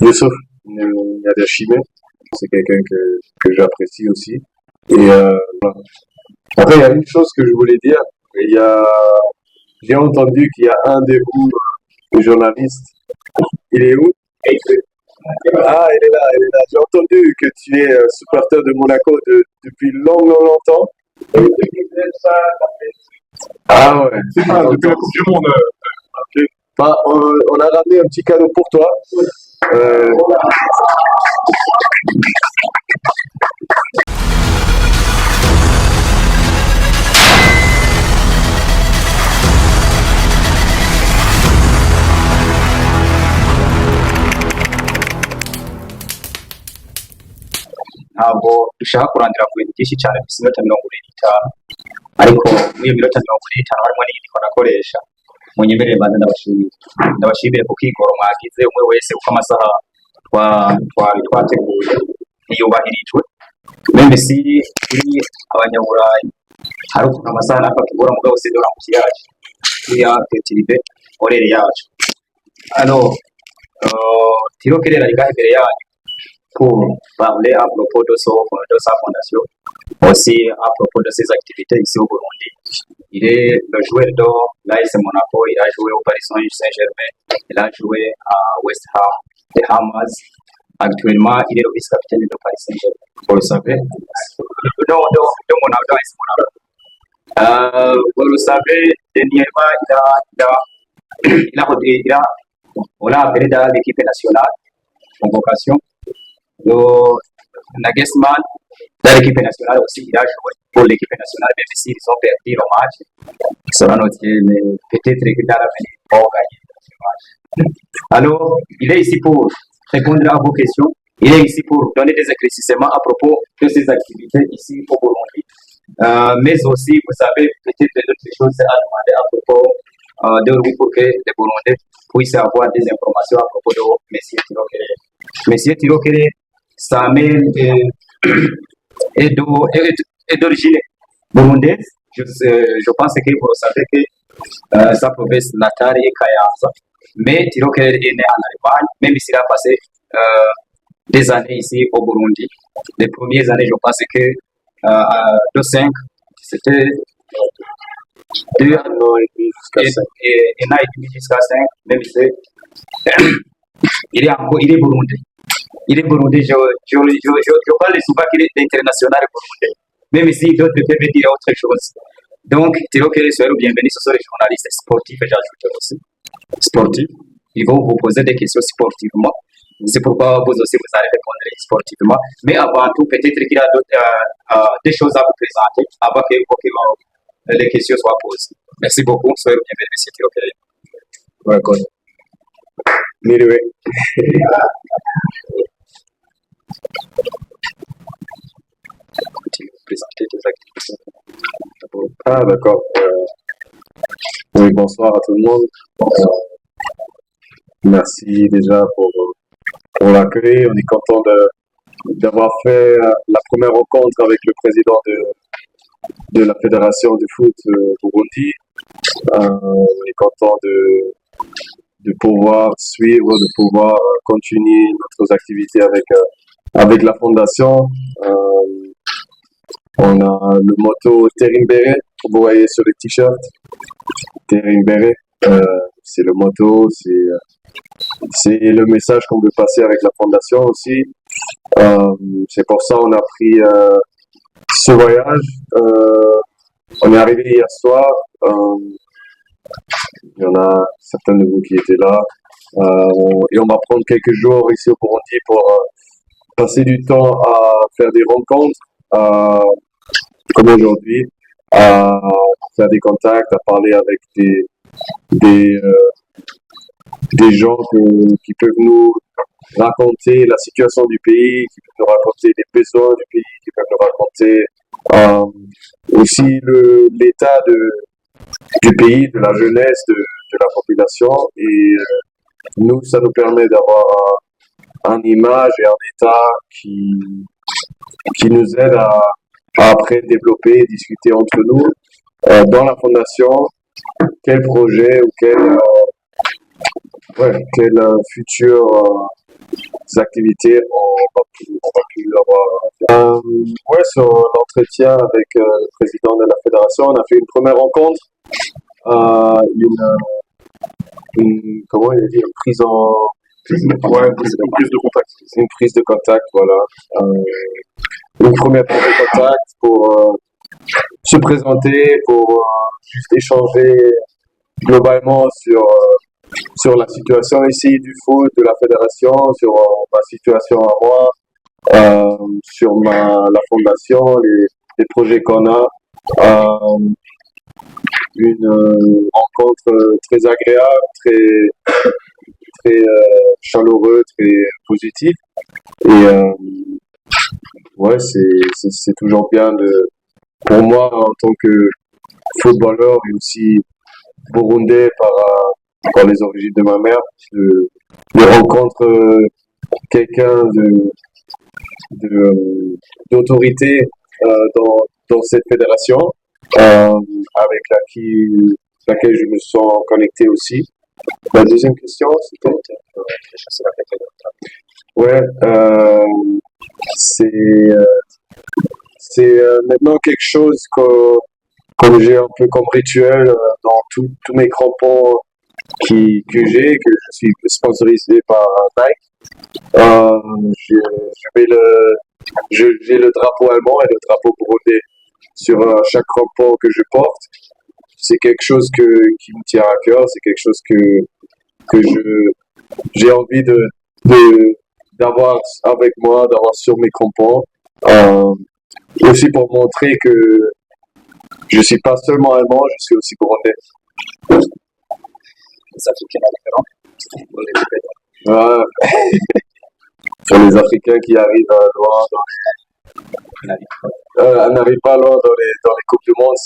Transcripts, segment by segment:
Youssouf Yadachime, c'est quelqu'un que j'apprécie aussi. Et après, il y a une chose que je voulais dire. Il y a, j'ai entendu qu'il y a un de vous, journaliste. Il est où? Ah, il est là. J'ai entendu que tu es supporter de Monaco depuis longtemps. Ah ouais. C'est ça, depuis la Coupe du Monde. Ok. Bah, on a ramené un petit cadeau pour toi. Euh, ntabwo dushaka kurandira ku bintu byinshi cyane bisa iminota 45 ariko muri iyo minota 45 harimo n'iyindi ko nakoresha munyemerere banze ndabashimire ku kigoro mwagize umwe wese uko amasaha twari twateguye ntiyubahirijwe membe si kuri abanyaburayi hari ukuntu amasaha nakatugora mugabo sidora mu kiyaje ya petiribe orere yacu alors tiro kerera igahe imbere yanyu pour parler à propos de sa fondation, aussi à propos de ses activités ici au Burundi. Il est le joueur de l'AS Monaco, il a joué au Paris Saint-Germain, il a joué à West Ham, les Hammers. Actuellement, il est le vice-capitaine de Paris Saint-Germain. Vous le savez? Non, de Monaco, AS Monaco. Vous le savez, dernièrement, on l'a appelé dans l'équipe nationale, convocation. Nagelsmann, dans l'équipe nationale aussi, il a joué pour l'équipe nationale, même s'ils ont perdu le match. Cela noté, mais peut-être que dans l'avenir, ils vont gagner ce match. Alors, il est ici pour répondre à vos questions. Il est ici pour donner des éclaircissements à propos de ses activités ici au Burundi. Mais aussi, vous avez peut-être d'autres choses à demander à propos de lui pour que les Burundais puissent avoir des informations à propos de M. Tirokere. M. Tirokere, sa mère est d'origine burundaise. Je pense que vous savez que sa province natale est Kayanza. Mais Tirokere est né en Allemagne, même s'il a passé des années ici au Burundi. Les premières années, je pense que de 5, c'était 2 ans et demi jusqu'à 5, même si il est burundais. Il est burundais, je parle souvent qu'il est international burundais. Même si d'autres peuvent dire autre chose. Donc, Théo Kéré, soyez le bienvenu, ce sont les journalistes sportifs, j'ajoute aussi. Sportifs. Ils vont vous poser des questions sportivement. C'est pourquoi vous aussi vous allez répondre sportivement. Mais avant tout, peut-être qu'il y a des choses à vous présenter avant que les questions soient posées. Merci beaucoup. Soyez le bienvenu, M. Théo Kéré. D'accord. Anyway. Présenter tes activités. Ah, d'accord. Oui, bonsoir à tout le monde. Merci déjà pour l'accueil. On est content d'avoir fait la première rencontre avec le président de la Fédération de foot Burundi. On est content de pouvoir suivre, de pouvoir continuer notre activité avec la fondation. On a le motto Terimbere, vous voyez sur le t-shirt. Terimbere, c'est le motto, c'est le message qu'on veut passer avec la fondation aussi. C'est pour ça qu'on a pris ce voyage. On est arrivé hier soir. Il y en a certains de vous qui étaient là. Et on va prendre quelques jours ici au Burundi pour passer du temps à faire des rencontres, comme aujourd'hui, à faire des contacts, à parler avec des gens qui peuvent nous raconter la situation du pays, qui peuvent nous raconter les besoins du pays, qui peuvent nous raconter aussi l'état du pays, de la jeunesse, de la population. Et nous, ça nous permet d'avoir une image et un état qui nous aide à après développer et discuter entre nous dans la fondation quel projet ou quel futur activités, on va plus avoir. Ouais, sur l'entretien avec le président de la fédération, on a fait une première rencontre, comment il a dit, une prise en, ouais, une prise de contact. Une prise de contact, voilà. Une première prise de contact pour se présenter, pour juste échanger globalement sur la situation ici du foot, de la fédération, sur ma situation à moi, sur la fondation, les projets qu'on a. Une rencontre très agréable, très chaleureux, très positif. Et ouais, c'est toujours bien pour moi en tant que footballeur et aussi burundais par les origines de ma mère, de rencontrer quelqu'un d'autorité dans cette fédération, avec laquelle je me sens connecté aussi. La deuxième question, c'était ouais, c'est maintenant quelque chose que j'ai un peu comme rituel dans tous mes crampons que je suis sponsorisé par Nike. J'ai le drapeau allemand et le drapeau burundais sur chaque crampon que je porte. C'est quelque chose qui me tient à cœur, c'est quelque chose que j'ai envie d'avoir avec moi, d'avoir sur mes crampons. Aussi pour montrer que je suis pas seulement allemand, je suis aussi burundais. Les Africains Pour les Africains qui arrivent loin n'arrivent pas loin dans les coupes du monde,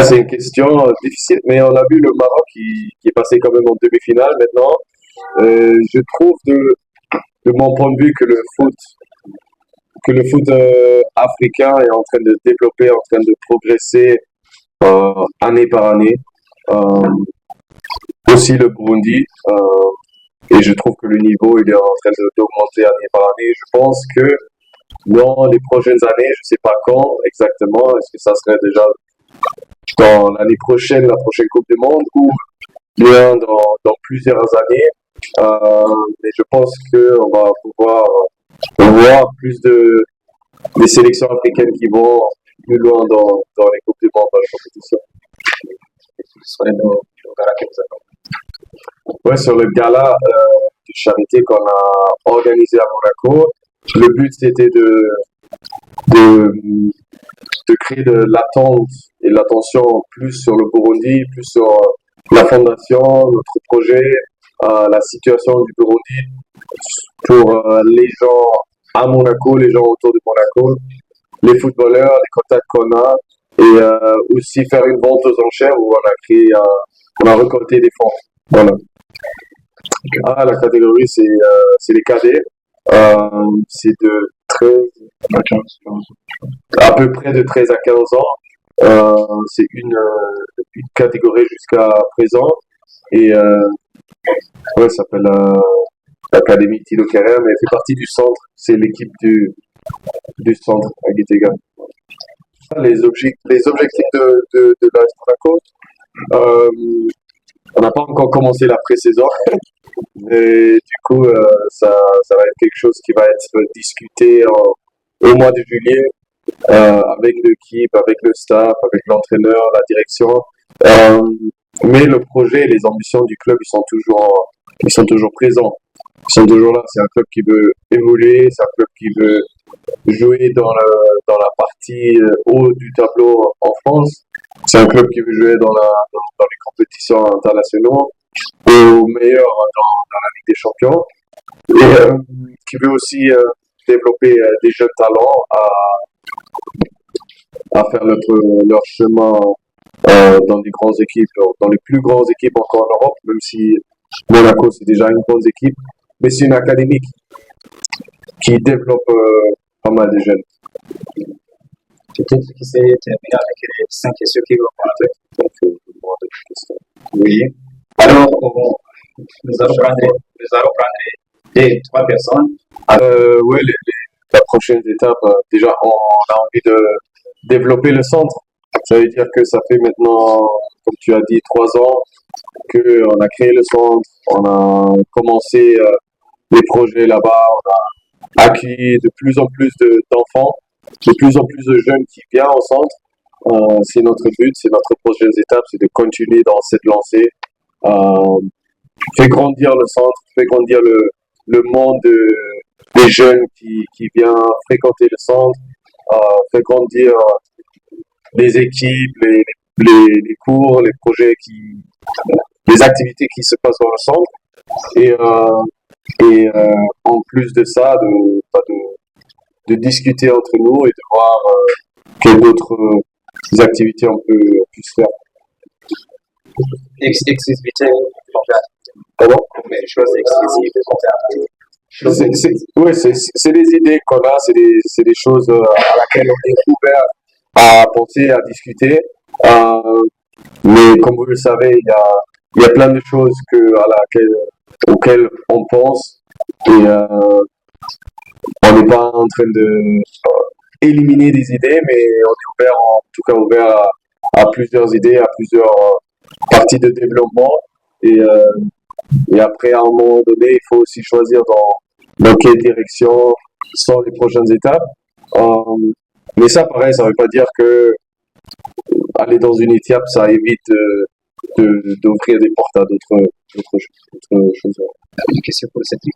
c'est une question difficile, mais on a vu le Maroc qui est passé quand même en demi-finale maintenant. Je trouve de mon point de vue que le foot africain est en train de développer, en train de progresser année par année. Aussi le Burundi. Et je trouve que le niveau il est en train d'augmenter année par année. Je pense que dans les prochaines années, je ne sais pas quand exactement, est-ce que ça serait déjà dans l'année prochaine, la prochaine Coupe du Monde, ou bien dans plusieurs années. Mais je pense qu'on va pouvoir voir plus des sélections africaines qui vont plus loin dans les Coupes du Monde, dans les compétitions. Ouais, sur le gala de charité qu'on a organisé à Monaco, le but c'était de créer de l'attente et l'attention plus sur le Burundi, plus sur la fondation, notre projet, la situation du Burundi pour les gens à Monaco, les gens autour de Monaco, les footballeurs, les contacts qu'on a, et aussi faire une vente aux enchères où on a récolté des fonds. Voilà. La catégorie c'est les cadets. C'est de 13 à 15, à peu près de 13 à 15 ans. C'est une catégorie jusqu'à présent. Et ouais, ça s'appelle l'Académie Thilo Kehrer, mais elle fait partie du centre. C'est l'équipe du centre à Gitega. Les objectifs de la Monaco, on n'a pas encore commencé la pré-saison. Et du coup, ça va être quelque chose qui va être discuté au mois de juillet avec l'équipe, avec le staff, avec l'entraîneur, la direction. Mais le projet et les ambitions du club, ils sont toujours présents. Ils sont toujours là. C'est un club qui veut évoluer, c'est un club qui veut jouer dans la partie haut du tableau en France. C'est un club qui veut jouer dans les compétitions internationales, au meilleur dans la Ligue des Champions, et qui veut aussi développer des jeunes talents à faire leur chemin dans des grandes équipes, dans les plus grandes équipes encore en Europe, même si Monaco c'est déjà une grande équipe, mais c'est une académie qui développe pas mal de jeunes. Peut-être que c'est terminé avec les 5 questions qui vont prendre. Oui. Alors, nous allons prendre Et 3 personnes. Ouais, la prochaine étape, déjà, on a envie de développer le centre. Ça veut dire que ça fait maintenant, comme tu as dit, 3 ans qu'on a créé le centre, on a commencé les projets là-bas, on a accueilli de plus en plus d'enfants, de plus en plus de jeunes qui viennent au centre. C'est notre but, c'est notre prochaine étape, c'est de continuer dans cette lancée, euh, fait grandir le centre, fait grandir le monde des jeunes qui viennent fréquenter le centre, fait grandir les équipes, les cours, les projets les activités qui se passent dans le centre. Et, en plus de ça, de discuter entre nous et de voir quelles d'autres activités on peut se faire. Exclusivité. Pardon? Mais les choses exclusives. Oui, c'est des idées qu'on a, c'est des choses à laquelle on est ouvert à penser, à discuter. Mais comme vous le savez, il y a plein de choses auxquelles on pense et on n'est pas en train de éliminer des idées, mais on est ouvert, en tout cas ouvert à plusieurs idées, à plusieurs parties de développement. Et après, à un moment donné, il faut aussi choisir dans quelle direction sont les prochaines étapes. Mais ça, pareil, ça ne veut pas dire que aller dans une étape, ça évite d'ouvrir des portes à d'autres choses. Une question pour le Cédric.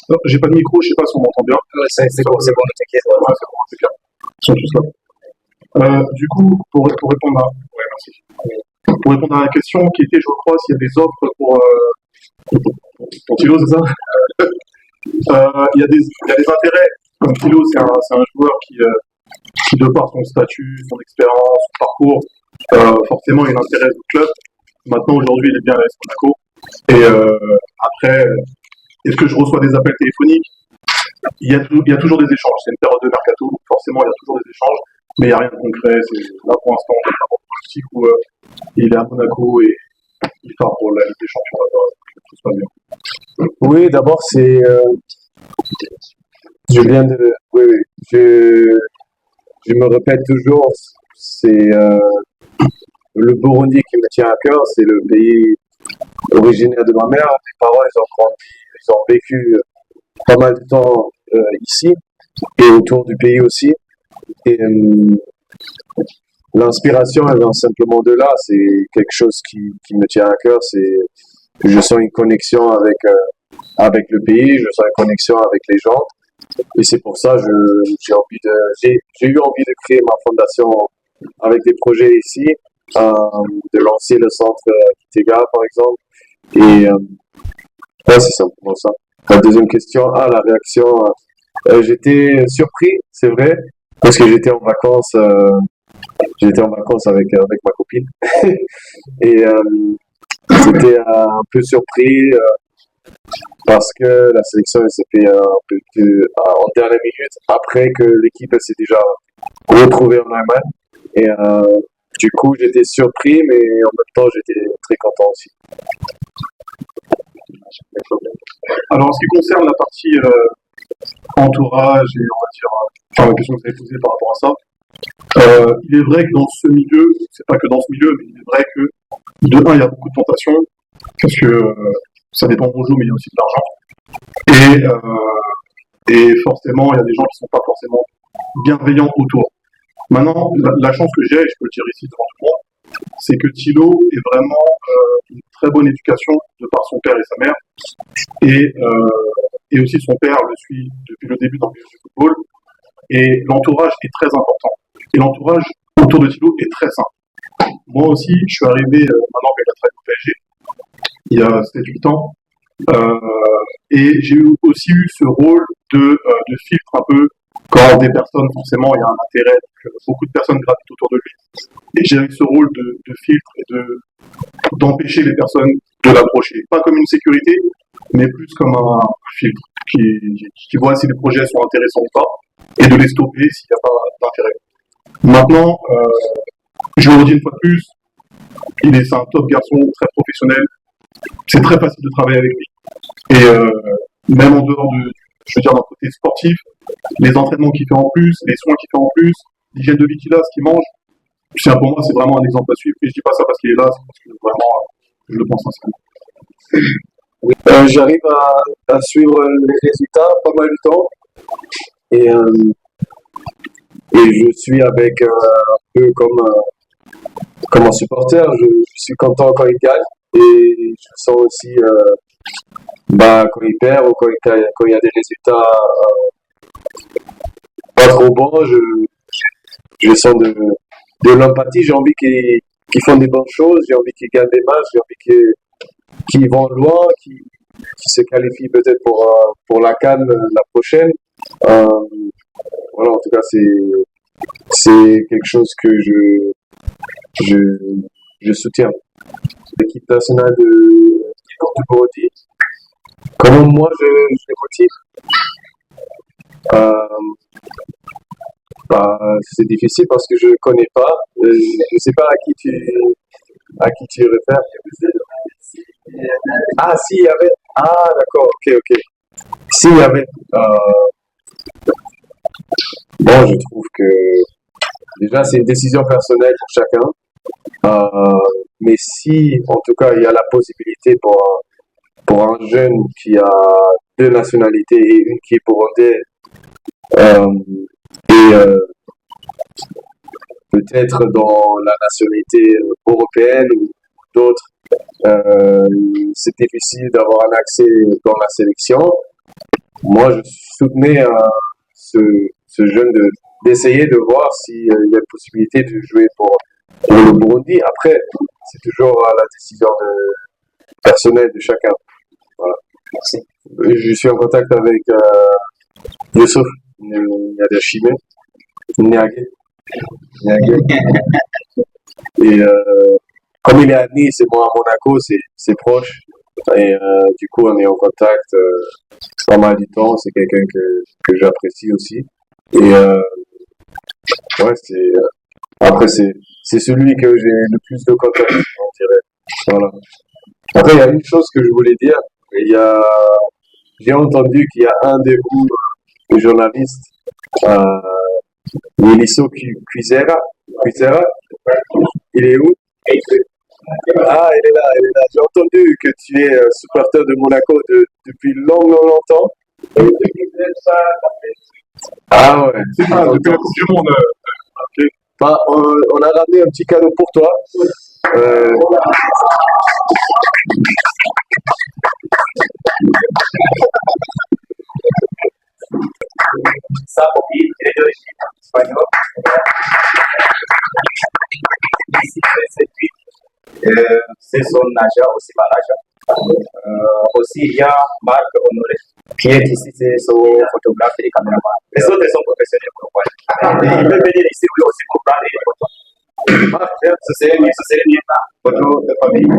Non, j'ai pas de micro, je sais pas si on m'entend bien. C'est bon, t'inquiète. Ouais, c'est bon, c'est clair. Ils sont tous là. Du coup, pour répondre à... Ouais, merci. Pour répondre à la question qui était, je crois, s'il y a des offres pour Thilo, c'est ça? Il y a des intérêts. Comme Thilo, c'est un joueur qui, de par son statut, son expérience, son parcours, forcément, il intéresse le club. Maintenant, aujourd'hui, il est bien à l'AS Monaco. Et après, est-ce que je reçois des appels téléphoniques? Il y a toujours des échanges. C'est une période de mercato, donc forcément, il y a toujours des échanges. Mais il n'y a rien de concret. Là, pour l'instant, on est dans une politique où il est à Monaco et il part pour la Ligue des Champions. Tout se passe bien. Oui, d'abord, je viens de, oui, je me répète toujours, c'est le Burundi qui me tient à cœur, c'est le pays originaire de ma mère. Mes parents, ils ont vécu pas mal de temps ici et autour du pays aussi. Et l'inspiration, elle vient simplement de là. C'est quelque chose qui me tient à cœur. Je sens une connexion avec le pays, je sens une connexion avec les gens. Et c'est pour ça j'ai eu envie de créer ma fondation avec des projets ici, de lancer le centre Kitega par exemple. Et ouais, c'est simplement ça. La deuxième question, la réaction. J'étais surpris, c'est vrai, parce que j'étais en vacances avec ma copine. Et c'était un peu surpris parce que la sélection elle s'est fait un peu en dernière minute après que l'équipe s'est déjà retrouvée en Allemagne. Et du coup, j'étais surpris, mais en même temps, j'étais très content aussi. Alors, en ce qui concerne la partie entourage et on va dire, la question que vous avez posée par rapport à ça, il est vrai que dans ce milieu, c'est pas que dans ce milieu, mais il est vrai que de un, il y a beaucoup de tentations, parce que ça dépend où on joue, mais il y a aussi de l'argent. Et forcément, il y a des gens qui sont pas forcément bienveillants autour. Maintenant, la chance que j'ai, et je peux le dire ici devant tout le monde, c'est que Thilo est vraiment une très bonne éducation de par son père et sa mère. Et aussi son père le suit depuis le début dans le milieu du football. Et l'entourage est très important. Et l'entourage autour de Thilo est très simple. Moi aussi, je suis arrivé maintenant avec la travaille au PSG, il y a 7-8 ans. Et j'ai aussi eu ce rôle de filtre un peu quand des personnes, forcément, il y a un intérêt, beaucoup de personnes gravitent autour de lui. Et j'ai eu ce rôle de filtre et d'empêcher les personnes de l'approcher. Pas comme une sécurité, mais plus comme un filtre qui voit si les projets sont intéressants ou pas et de les stopper s'il n'y a pas d'intérêt. Maintenant, je le redis une fois de plus, c'est un top garçon, très professionnel. C'est très facile de travailler avec lui. même en dehors je veux dire, d'un côté sportif, les entraînements qu'il fait en plus, les soins qu'il fait en plus, l'hygiène de vie qu'il a, ce qu'il mange. Pour moi, c'est vraiment un exemple à suivre. Et je dis pas ça parce qu'il est là, c'est parce que vraiment, je le pense sincèrement. Oui. J'arrive à suivre les résultats pas mal de temps et je suis avec un peu comme un supporter. Je suis content quand il gagne et je sens aussi quand il perd ou quand il y a des résultats pas trop bons, je sens de l'empathie. J'ai envie qu'ils font des bonnes choses, j'ai envie qu'ils gagnent des matchs, j'ai envie qu'ils vont loin, qu'ils se qualifient peut-être pour la CAN la prochaine. Voilà, en tout cas, c'est quelque chose que je soutiens. L'équipe nationale du Burundi, comment moi je les motive? C'est difficile parce que je ne connais pas. Je ne sais pas à qui tu réfères. Ah, si, il y avait. Ah, d'accord, ok. Si, il y avait. Bon, je trouve que déjà, c'est une décision personnelle pour chacun. Mais si, en tout cas, il y a la possibilité pour un jeune qui a deux nationalités et une qui est burundaise, peut-être dans la nationalité européenne ou d'autres, c'est difficile d'avoir un accès dans la sélection. Moi, je soutenais ce jeune d'essayer de voir s'il y a une possibilité de jouer pour le Burundi. Après, c'est toujours la décision personnelle de chacun. Voilà. Merci. Je suis en contact avec Youssouf Niadachime. Niagé. Et comme il est à Nice et moi à Monaco, c'est proche. Et du coup, on est en contact pas mal du temps. C'est quelqu'un que j'apprécie aussi. Et ouais, après, c'est celui que j'ai le plus de contact, on dirait. Voilà. Après, il y a une chose que je voulais dire. J'ai entendu qu'il y a un de vous, les journalistes, Milisso Cuisera, il est où? Ah, il est là. J'ai entendu que tu es supporter de Monaco depuis longtemps. Ah ouais. C'est ça, depuis la Coupe du Monde. Okay. On a ramené un petit cadeau pour toi. Ça, pour lui, il est d'origine espagnole. Ici, c'est son agent, aussi mon agent. Aussi, il y a Marc Honoré, qui est ici, c'est son photographe et caméraman. Les autres sont professionnels pour moi. Il peut venir ici aussi pour prendre des photos. Marc, ce serait mieux, photo de famille.